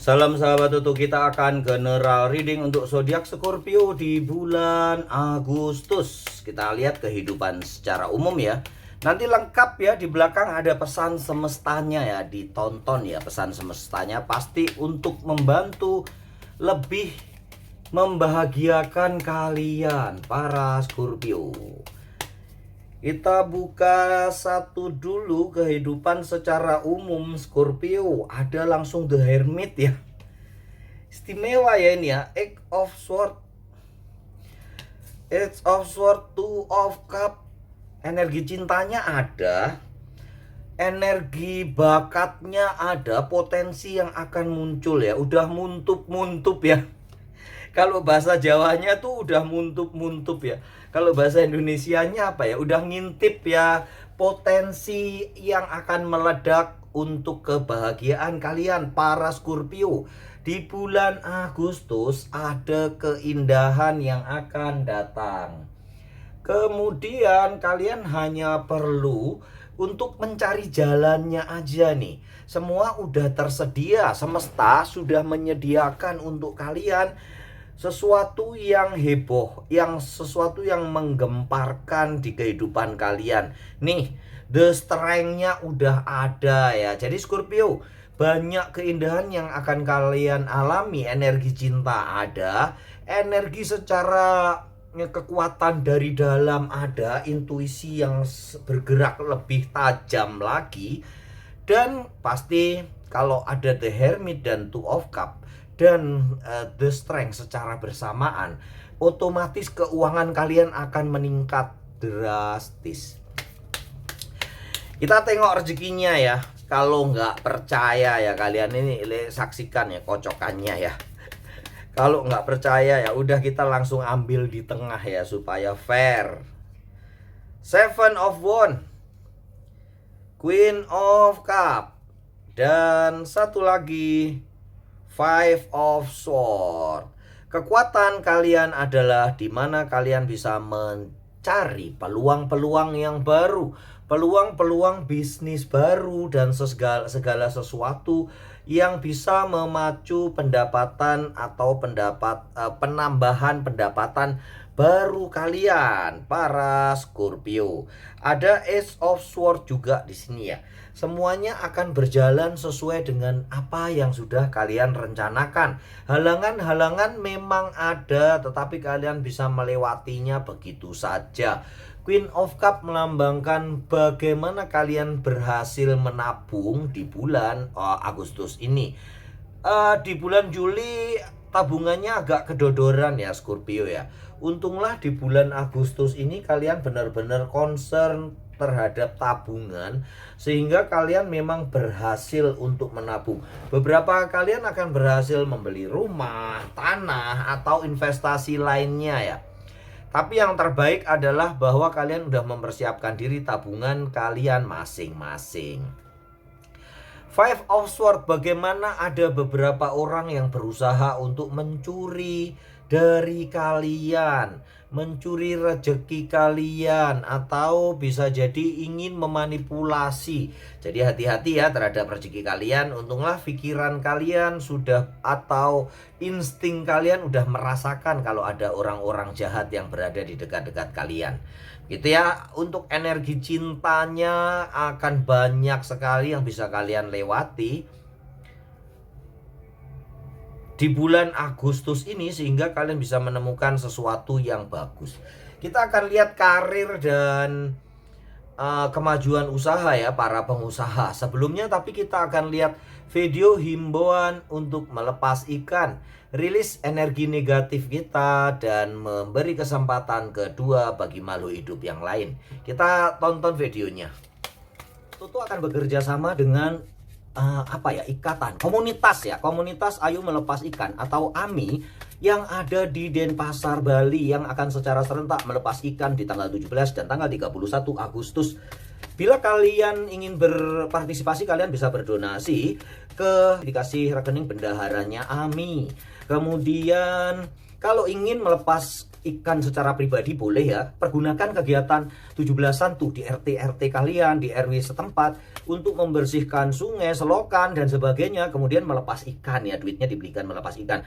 Salam sahabat Tutu, kita akan general reading untuk zodiak Scorpio di bulan Agustus. Kita lihat kehidupan secara umum ya. Nanti lengkap ya, di belakang ada pesan semestanya ya, ditonton ya pesan semestanya, pasti untuk membantu lebih membahagiakan kalian para Scorpio. Kita buka satu dulu kehidupan secara umum Scorpio. Ada langsung The Hermit ya. Istimewa ya ini ya. Eight of Swords, Two of Cup. Energi cintanya ada, energi bakatnya ada, potensi yang akan muncul ya. Udah muntup-muntup ya. Kalau bahasa Jawanya tuh udah muntup-muntup ya. Kalau bahasa Indonesianya apa ya? Udah ngintip ya, potensi yang akan meledak untuk kebahagiaan kalian para Scorpio. Di bulan Agustus ada keindahan yang akan datang. Kemudian kalian hanya perlu untuk mencari jalannya aja nih. Semua udah tersedia, semesta sudah menyediakan untuk kalian sesuatu yang heboh, sesuatu yang menggemparkan di kehidupan kalian. Nih, the strength-nya udah ada ya. Jadi Scorpio, banyak keindahan yang akan kalian alami. Energi cinta ada, energi secara kekuatan dari dalam ada, intuisi yang bergerak lebih tajam lagi. Dan pasti kalau ada The Hermit dan Two of Cup dan The Strength secara bersamaan, otomatis keuangan kalian akan meningkat drastis. Kita tengok rezekinya ya. Kalau nggak percaya ya kalian ini saksikan ya kocokannya ya. Kalau nggak percaya ya udah kita langsung ambil di tengah ya supaya fair. Seven of Wands, Queen of Cup, dan satu lagi Five of Swords. Kekuatan kalian adalah di mana kalian bisa mencari peluang-peluang yang baru, peluang-peluang bisnis baru, dan segala sesuatu yang bisa memacu pendapatan atau penambahan pendapatan baru kalian para Scorpio. Ada Ace of Swords juga di sini ya. Semuanya akan berjalan sesuai dengan apa yang sudah kalian rencanakan. Halangan-halangan memang ada, tetapi kalian bisa melewatinya begitu saja. Queen of Cup melambangkan bagaimana kalian berhasil menabung di bulan Agustus ini. Di bulan Juli tabungannya agak kedodoran ya Scorpio ya. Untunglah di bulan Agustus ini kalian benar-benar concern terhadap tabungan, sehingga kalian memang berhasil untuk menabung. Beberapa kalian akan berhasil membeli rumah, tanah, atau investasi lainnya ya. Tapi yang terbaik adalah bahwa kalian udah mempersiapkan diri tabungan kalian masing-masing. Five of Swords, bagaimana ada beberapa orang yang berusaha untuk mencuri dari kalian, mencuri rezeki kalian, atau bisa jadi ingin memanipulasi. Jadi hati-hati ya terhadap rezeki kalian. Untunglah pikiran kalian sudah atau insting kalian udah merasakan kalau ada orang-orang jahat yang berada di dekat-dekat kalian. Gitu ya. Untuk energi cintanya akan banyak sekali yang bisa kalian lewati di bulan Agustus ini, sehingga kalian bisa menemukan sesuatu yang bagus. Kita akan lihat karir dan kemajuan usaha ya para pengusaha sebelumnya, tapi kita akan lihat video himbauan untuk melepas ikan, rilis energi negatif kita, dan memberi kesempatan kedua bagi makhluk hidup yang lain. Kita tonton videonya. Tutu akan bekerja sama dengan ikatan komunitas ya, komunitas Ayo Melepas Ikan atau AMI yang ada di Denpasar, Bali, yang akan secara serentak melepas ikan di tanggal 17 dan tanggal 31 Agustus. Bila kalian ingin berpartisipasi, kalian bisa berdonasi ke dikasih rekening bendaharanya AMI. Kemudian Kalau ingin melepas ikan secara pribadi boleh ya, pergunakan kegiatan 17-an tuh di RT kalian, di RW setempat untuk membersihkan sungai, selokan dan sebagainya, kemudian melepas ikan ya, duitnya dibelikan melepas ikan.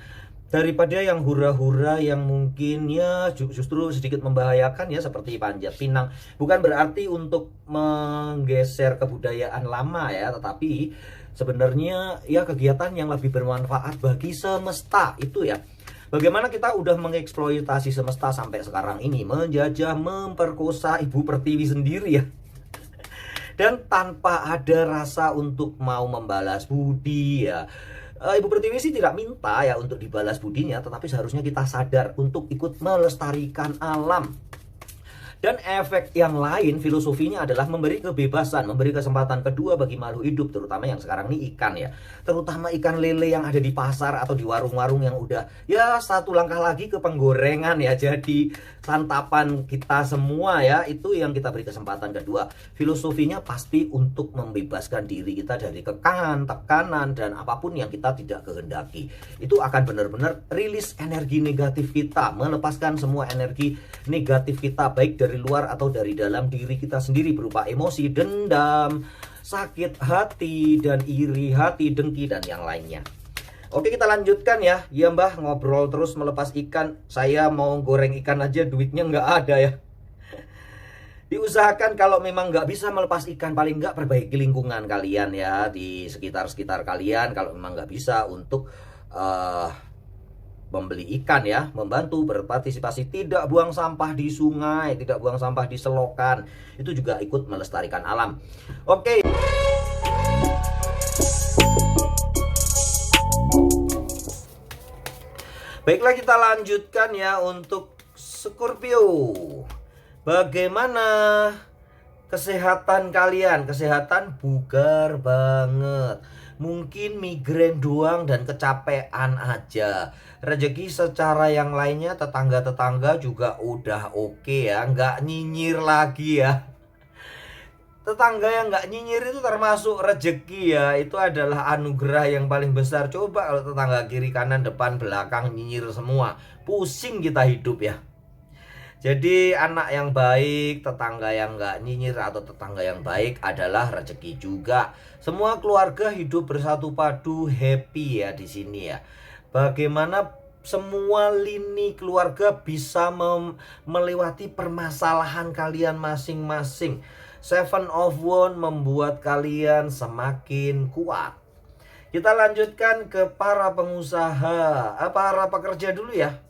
Daripada yang hura-hura yang mungkin ya justru sedikit membahayakan ya, seperti panjat pinang. Bukan berarti untuk menggeser kebudayaan lama ya, tetapi sebenarnya ya kegiatan yang lebih bermanfaat bagi semesta itu ya. Bagaimana kita udah mengeksploitasi semesta sampai sekarang ini, menjajah, memperkosa Ibu Pertiwi sendiri ya. Dan tanpa ada rasa untuk mau membalas budi ya. Ibu Pertiwi sih tidak minta ya untuk dibalas budinya, tetapi seharusnya kita sadar untuk ikut melestarikan alam. Dan efek yang lain filosofinya adalah memberi kebebasan, memberi kesempatan kedua bagi makhluk hidup, terutama yang sekarang ini ikan ya. Terutama ikan lele yang ada di pasar atau di warung-warung yang udah ya satu langkah lagi ke penggorengan ya. Jadi santapan kita semua ya, itu yang kita beri kesempatan kedua. Filosofinya pasti untuk membebaskan diri kita dari kekangan, tekanan, dan apapun yang kita tidak kehendaki. Itu akan benar-benar rilis energi negatif kita, melepaskan semua energi negatif kita, baik dari luar atau dari dalam diri kita sendiri, berupa emosi, dendam, sakit hati, dan iri hati, dengki, dan yang lainnya. Oke, kita lanjutkan ya. Ya Mbah, ngobrol terus melepas ikan. Saya mau goreng ikan aja duitnya nggak ada ya. Diusahakan kalau memang nggak bisa melepas ikan, paling nggak perbaiki lingkungan kalian ya, di sekitar-sekitar kalian. Kalau memang nggak bisa untuk membeli ikan ya, membantu berpartisipasi, tidak buang sampah di sungai, tidak buang sampah di selokan, itu juga ikut melestarikan alam. Oke. Baiklah, kita lanjutkan ya untuk Scorpio. Bagaimana kesehatan kalian? Kesehatan bugar banget. Mungkin migrain doang dan kecapean aja. Rezeki secara yang lainnya, tetangga-tetangga juga udah oke ya, nggak nyinyir lagi ya. Tetangga yang nggak nyinyir itu termasuk rezeki ya. Itu adalah anugerah yang paling besar. Coba kalau tetangga kiri kanan depan belakang nyinyir semua, pusing kita hidup ya. Jadi anak yang baik, tetangga yang nggak nyinyir atau tetangga yang baik adalah rezeki juga. Semua keluarga hidup bersatu padu, happy ya di sini ya. Bagaimana semua lini keluarga bisa melewati permasalahan kalian masing-masing. Seven of Wands membuat kalian semakin kuat. Kita lanjutkan ke para pengusaha, para pekerja dulu ya.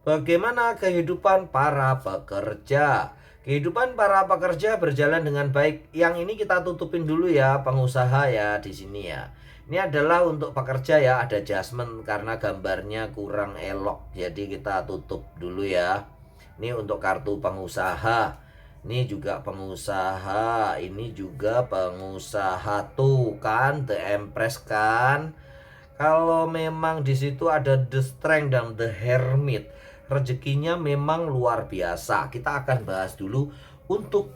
Bagaimana kehidupan para pekerja? Kehidupan para pekerja berjalan dengan baik. Yang ini kita tutupin dulu ya, pengusaha ya di sini ya. Ini adalah untuk pekerja ya, ada adjustment karena gambarnya kurang elok. Jadi kita tutup dulu ya. Ini untuk kartu pengusaha. Ini juga pengusaha, ini juga pengusaha, tuh kan, The Empress kan. Kalau memang di situ ada The Strength dan The Hermit, rezekinya memang luar biasa. Kita akan bahas dulu untuk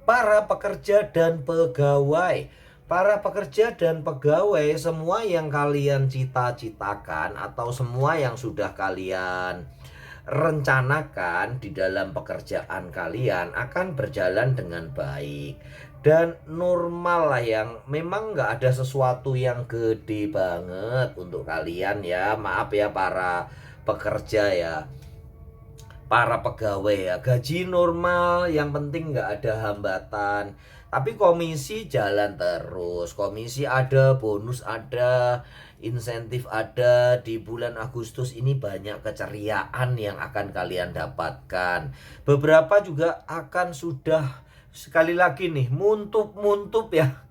para pekerja dan pegawai. Para pekerja dan pegawai, semua yang kalian cita-citakan atau semua yang sudah kalian rencanakan di dalam pekerjaan kalian akan berjalan dengan baik dan normal lah, yang memang nggak ada sesuatu yang gede banget untuk kalian ya. Maaf ya para pekerja ya, para pegawai ya, gaji normal, yang penting nggak ada hambatan. Tapi komisi jalan terus, komisi ada, bonus ada, insentif ada. Di bulan Agustus ini banyak keceriaan yang akan kalian dapatkan. Beberapa juga akan sudah, sekali lagi nih, muntup ya,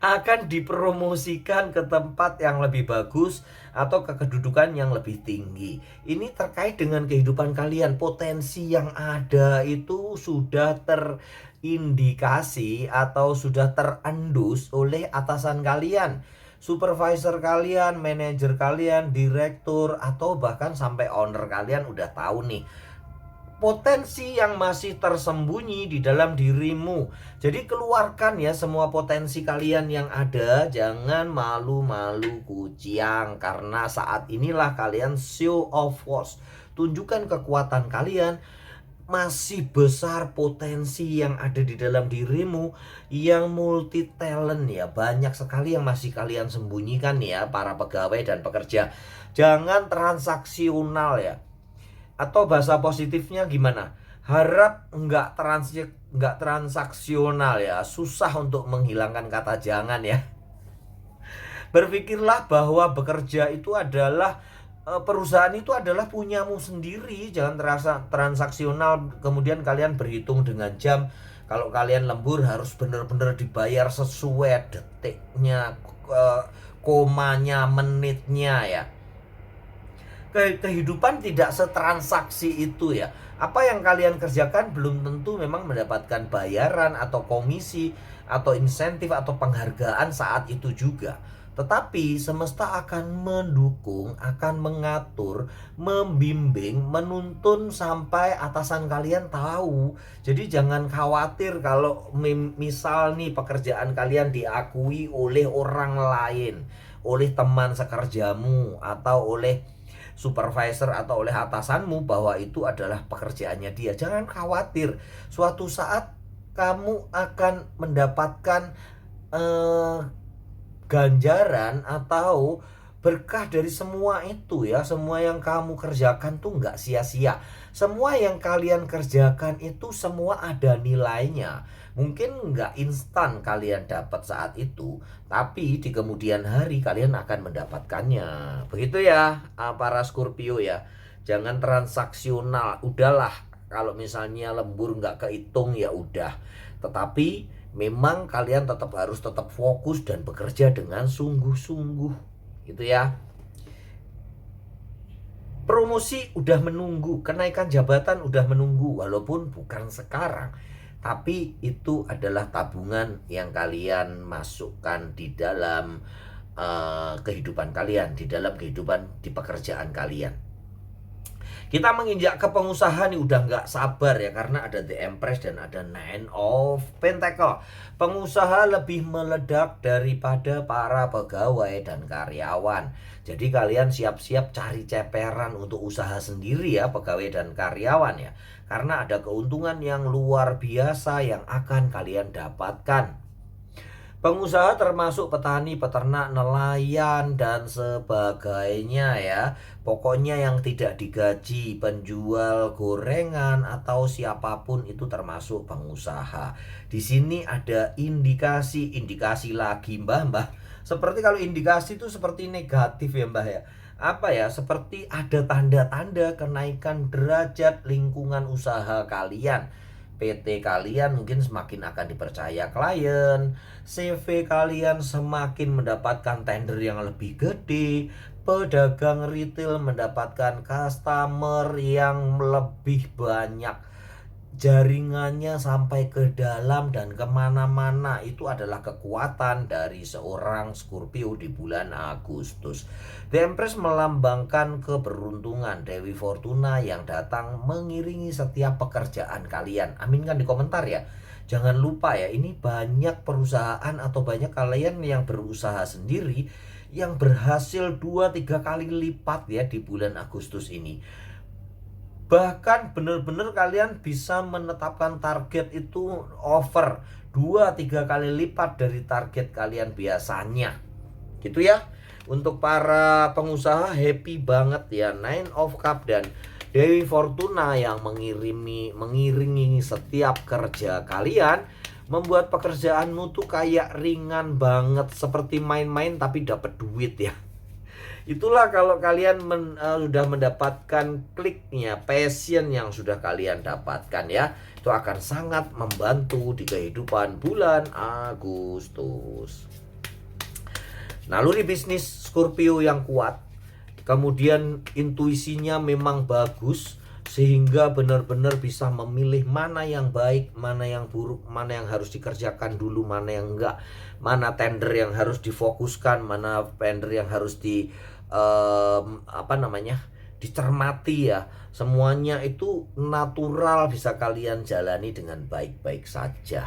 akan dipromosikan ke tempat yang lebih bagus atau ke kedudukan yang lebih tinggi. Ini terkait dengan kehidupan kalian. Potensi yang ada itu sudah terindikasi atau sudah terendus oleh atasan kalian, supervisor kalian, manajer kalian, direktur, atau bahkan sampai owner kalian udah tahu nih potensi yang masih tersembunyi di dalam dirimu. Jadi keluarkan ya semua potensi kalian yang ada. Jangan malu-malu kucing, karena saat inilah kalian show of force. Tunjukkan kekuatan kalian. Masih besar potensi yang ada di dalam dirimu yang multi talent ya. Banyak sekali yang masih kalian sembunyikan ya, para pegawai dan pekerja. Jangan transaksional ya. Atau bahasa positifnya gimana? Harap nggak transaksional ya. Susah untuk menghilangkan kata jangan ya. Berpikirlah bahwa bekerja itu adalah perusahaan itu adalah punyamu sendiri. Jangan terasa transaksional, kemudian kalian berhitung dengan jam. Kalau kalian lembur harus benar-benar dibayar sesuai detiknya, komanya, menitnya ya. Kehidupan tidak setransaksi itu ya. Apa yang kalian kerjakan belum tentu memang mendapatkan bayaran atau komisi atau insentif atau penghargaan saat itu juga. Tetapi semesta akan mendukung, akan mengatur, membimbing, menuntun sampai atasan kalian tahu. Jadi jangan khawatir kalau misal nih pekerjaan kalian diakui oleh orang lain, oleh teman sekerjamu atau oleh supervisor atau oleh atasanmu bahwa itu adalah pekerjaannya dia. Jangan khawatir, suatu saat kamu akan mendapatkan ganjaran atau berkah dari semua itu ya. Semua yang kamu kerjakan tuh nggak sia-sia. Semua yang kalian kerjakan itu semua ada nilainya. Mungkin nggak instan kalian dapat saat itu, tapi di kemudian hari kalian akan mendapatkannya. Begitu ya para Scorpio ya. Jangan transaksional. Udahlah, kalau misalnya lembur nggak kehitung ya udah. Tetapi memang kalian harus tetap fokus dan bekerja dengan sungguh-sungguh gitu ya. Promosi udah menunggu, kenaikan jabatan udah menunggu, walaupun bukan sekarang, tapi itu adalah tabungan yang kalian masukkan di dalam kehidupan kalian, di dalam kehidupan di pekerjaan kalian. Kita menginjak ke pengusaha nih udah nggak sabar ya, karena ada The Empress dan ada Nine of Pentacle. Pengusaha lebih meledak daripada para pegawai dan karyawan. Jadi kalian siap-siap cari ceperan untuk usaha sendiri ya, pegawai dan karyawan ya. Karena ada keuntungan yang luar biasa yang akan kalian dapatkan. Pengusaha termasuk petani, peternak, nelayan, dan sebagainya ya. Pokoknya yang tidak digaji, penjual gorengan atau siapapun itu termasuk pengusaha. Di sini ada indikasi lagi Mbah. Seperti kalau indikasi itu seperti negatif ya Mbah ya. Apa ya? Seperti ada tanda-tanda kenaikan derajat lingkungan usaha kalian. PT kalian mungkin semakin akan dipercaya klien, CV kalian semakin mendapatkan tender yang lebih gede, pedagang retail mendapatkan customer yang lebih banyak, jaringannya sampai ke dalam dan kemana-mana. Itu adalah kekuatan dari seorang Scorpio di bulan Agustus. The Empress melambangkan keberuntungan, Dewi Fortuna yang datang mengiringi setiap pekerjaan kalian. Aminkan di komentar ya. Jangan lupa ya, ini banyak perusahaan atau banyak kalian yang berusaha sendiri yang berhasil 2-3 kali lipat ya di bulan Agustus ini. Bahkan benar-benar kalian bisa menetapkan target itu over 2-3 kali lipat dari target kalian biasanya. Gitu ya. Untuk para pengusaha happy banget ya, Nine of Cup dan Dewi Fortuna yang mengiringi setiap kerja kalian, membuat pekerjaanmu tuh kayak ringan banget, seperti main-main tapi dapat duit ya. Itulah kalau kalian sudah mendapatkan kliknya, passion yang sudah kalian dapatkan ya. Itu akan sangat membantu di kehidupan bulan Agustus. Naluri bisnis Scorpio yang kuat, kemudian intuisinya memang bagus, sehingga benar-benar bisa memilih mana yang baik, mana yang buruk, mana yang harus dikerjakan dulu, mana yang enggak, mana tender yang harus difokuskan, mana tender yang harus dicermati ya. Semuanya itu natural, bisa kalian jalani dengan baik-baik saja.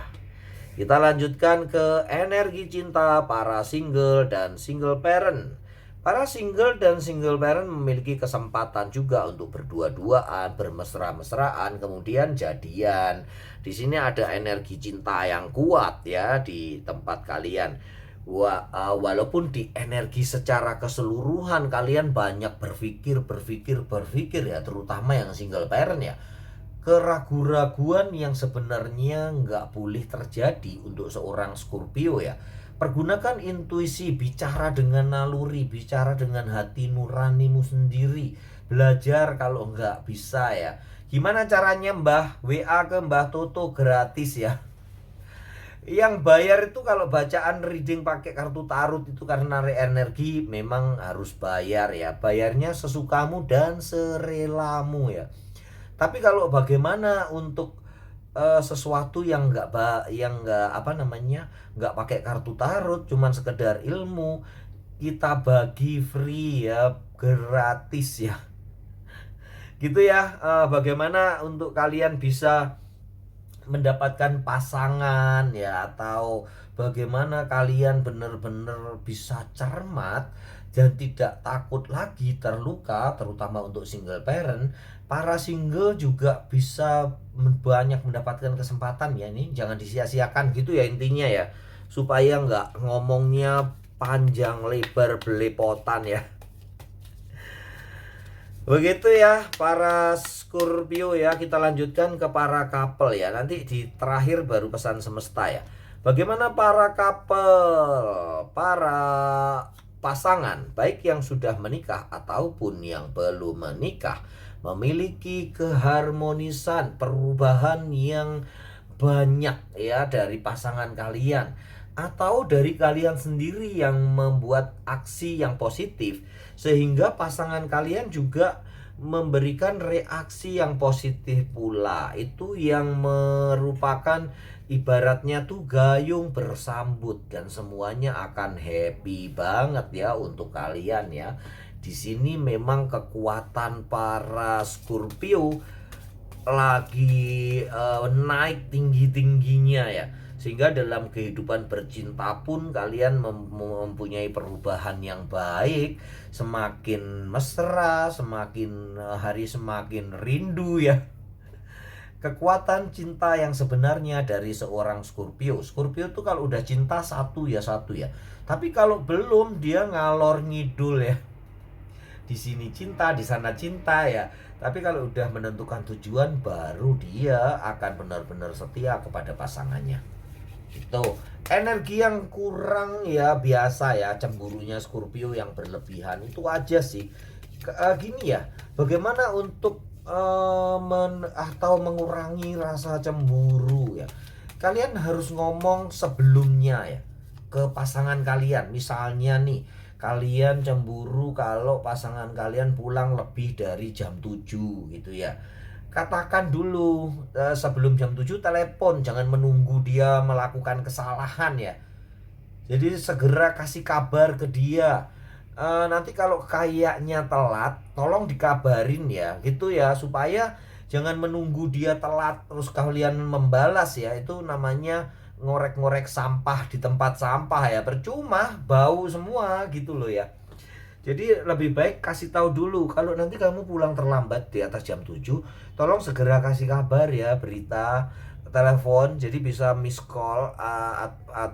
Kita lanjutkan ke energi cinta para single dan single parent. Para single dan single parent memiliki kesempatan juga untuk berdua-duaan, bermesra-mesraan, kemudian jadian. Di sini ada energi cinta yang kuat ya di tempat kalian. Walaupun di energi secara keseluruhan kalian banyak berpikir ya, terutama yang single parent ya. Keraguan-raguan yang sebenarnya nggak boleh terjadi untuk seorang Scorpio ya. Pergunakan intuisi, bicara dengan naluri, bicara dengan hati nuranimu sendiri. Belajar kalau nggak bisa ya. Gimana caranya Mbah? WA ke Mbah Toto gratis ya. Yang bayar itu kalau bacaan reading pakai kartu tarot itu karena energi memang harus bayar ya. Bayarnya sesukamu dan serelamu ya. Tapi kalau bagaimana untuk sesuatu yang nggak pakai kartu tarot, cuman sekedar ilmu, kita bagi free ya, gratis ya, gitu ya. Bagaimana untuk kalian bisa mendapatkan pasangan ya, atau bagaimana kalian benar-benar bisa cermat dan tidak takut lagi terluka, terutama untuk single parent. Para single juga bisa banyak mendapatkan kesempatan ya, ini jangan disia-siakan gitu ya intinya ya, supaya nggak ngomongnya panjang lebar belepotan ya. Begitu ya para Scorpio ya. Kita lanjutkan ke para couple ya. Nanti di terakhir baru pesan semesta ya. Bagaimana para couple, para pasangan baik yang sudah menikah ataupun yang belum menikah, memiliki keharmonisan, perubahan yang banyak ya dari pasangan kalian atau dari kalian sendiri yang membuat aksi yang positif, sehingga pasangan kalian juga memberikan reaksi yang positif pula. Itu yang merupakan ibaratnya tuh gayung bersambut dan semuanya akan happy banget ya untuk kalian ya. Di sini memang kekuatan para Scorpio lagi naik tinggi-tingginya ya. Sehingga dalam kehidupan bercinta pun kalian mempunyai perubahan yang baik. Semakin mesra, semakin hari semakin rindu ya. Kekuatan cinta yang sebenarnya dari seorang Scorpio. Scorpio tuh kalau udah cinta satu ya. Tapi kalau belum dia ngalor ngidul ya. Di sini cinta, di sana cinta ya. Tapi kalau udah menentukan tujuan, baru dia akan benar-benar setia kepada pasangannya. Itu energi yang kurang ya, biasa ya, cemburunya Scorpio yang berlebihan itu aja sih. Gini ya, bagaimana untuk atau mengurangi rasa cemburu ya. Kalian harus ngomong sebelumnya ya ke pasangan kalian. Misalnya nih, kalian cemburu kalau pasangan kalian pulang lebih dari jam 7 gitu ya. Katakan dulu sebelum jam 7 telepon, jangan menunggu dia melakukan kesalahan ya. Jadi segera kasih kabar ke dia. Nanti kalau kayaknya telat, tolong dikabarin ya, gitu ya, supaya jangan menunggu dia telat terus kalian membalas ya. Itu namanya ngorek-ngorek sampah di tempat sampah ya, percuma, bau semua gitu loh ya. Jadi lebih baik kasih tahu dulu kalau nanti kamu pulang terlambat di atas jam 7, tolong segera kasih kabar ya, berita, telepon. Jadi bisa miss call,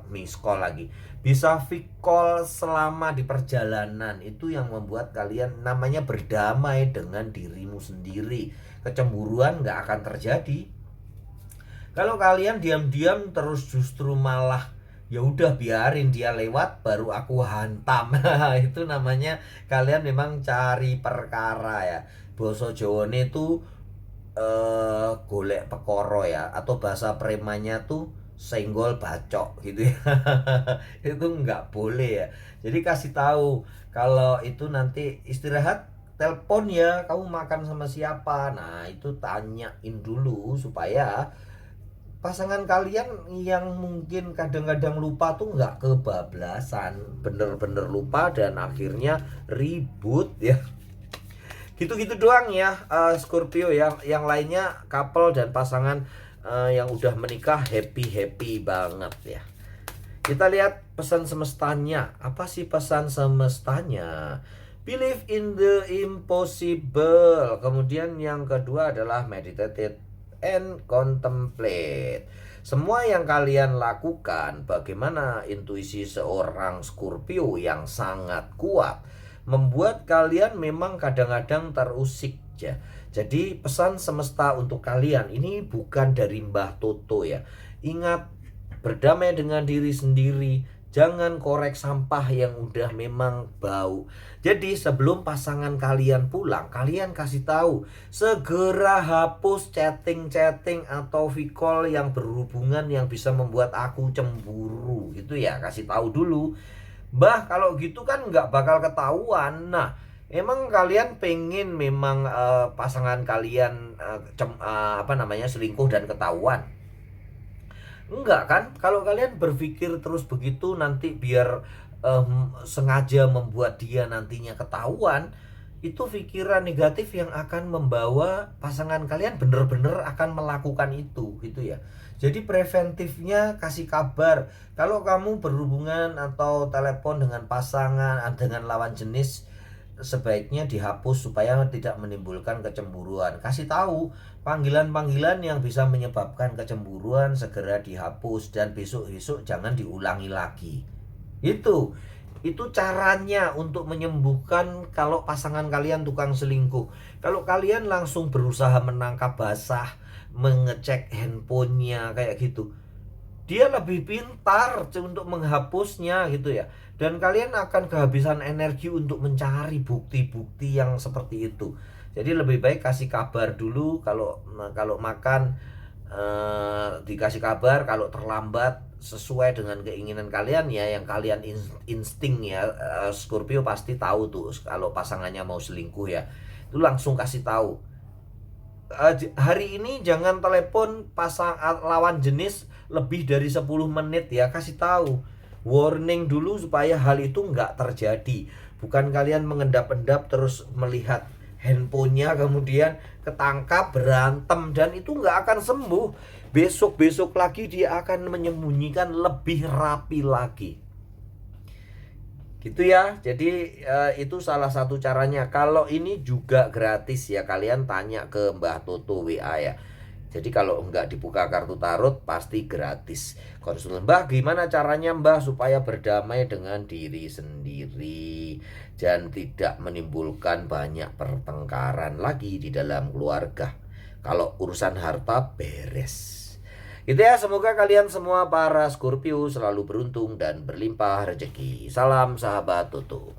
miss call lagi. Bisa fake call selama di perjalanan. Itu yang membuat kalian namanya berdamai dengan dirimu sendiri. Kecemburuan nggak akan terjadi. Kalau kalian diam-diam terus justru malah ya udah biarin dia lewat baru aku hantam. Itu namanya kalian memang cari perkara ya. Basa Jawane itu golek pekoro ya, atau bahasa premanya tuh senggol bacok gitu ya. Itu nggak boleh ya. Jadi kasih tahu kalau itu nanti istirahat, telepon ya, kamu makan sama siapa. Nah itu tanyain dulu supaya pasangan kalian yang mungkin kadang-kadang lupa tuh nggak kebablasan, bener-bener lupa dan akhirnya ribut ya. Gitu-gitu doang ya, Scorpio. Yang lainnya couple dan pasangan yang udah menikah happy banget ya. Kita lihat pesan semestanya. Apa sih pesan semestanya? Believe in the impossible. Kemudian yang kedua adalah meditate and contemplate. Semua yang kalian lakukan, bagaimana intuisi seorang Scorpio yang sangat kuat, membuat kalian memang kadang-kadang terusik ya. Jadi pesan semesta untuk kalian ini bukan dari Mbah Toto ya. Ingat, berdamai dengan diri sendiri, jangan korek sampah yang udah memang bau. Jadi sebelum pasangan kalian pulang, kalian kasih tahu, segera hapus chatting-chatting atau call yang berhubungan yang bisa membuat aku cemburu. Itu ya, kasih tahu dulu. Bah, kalau gitu kan nggak bakal ketahuan. Nah, emang kalian pengen memang pasangan kalian selingkuh dan ketahuan? Enggak kan? Kalau kalian berpikir terus begitu, nanti biar sengaja membuat dia nantinya ketahuan, itu pikiran negatif yang akan membawa pasangan kalian bener-bener akan melakukan itu gitu ya. Jadi preventifnya kasih kabar. Kalau kamu berhubungan atau telepon dengan pasangan, dengan lawan jenis, sebaiknya dihapus supaya tidak menimbulkan kecemburuan. Kasih tahu panggilan-panggilan yang bisa menyebabkan kecemburuan segera dihapus, dan besok-besok jangan diulangi lagi. Itu caranya untuk menyembuhkan kalau pasangan kalian tukang selingkuh. Kalau kalian langsung berusaha menangkap basah, mengecek handphonenya kayak gitu, dia lebih pintar untuk menghapusnya gitu ya. Dan kalian akan kehabisan energi untuk mencari bukti-bukti yang seperti itu. Jadi lebih baik kasih kabar dulu. Kalau makan, dikasih kabar. Kalau terlambat sesuai dengan keinginan kalian ya, yang kalian insting ya, Scorpio pasti tahu tuh kalau pasangannya mau selingkuh ya, itu langsung kasih tahu. Hari ini jangan telepon lawan jenis lebih dari 10 menit ya, kasih tahu. Warning dulu supaya hal itu nggak terjadi. Bukan kalian mengendap-endap terus melihat handphonenya, kemudian ketangkap berantem, dan itu nggak akan sembuh. Besok-besok lagi dia akan menyembunyikan lebih rapi lagi. Gitu ya. Jadi itu salah satu caranya. Kalau ini juga gratis ya, kalian tanya ke Mbah Toto WA ya. Jadi kalau nggak dibuka kartu tarot pasti gratis. Konsul Mbah, gimana caranya Mbah supaya berdamai dengan diri sendiri dan tidak menimbulkan banyak pertengkaran lagi di dalam keluarga. Kalau urusan harta beres. Gitu ya, semoga kalian semua para Scorpio selalu beruntung dan berlimpah rezeki. Salam sahabat Toto.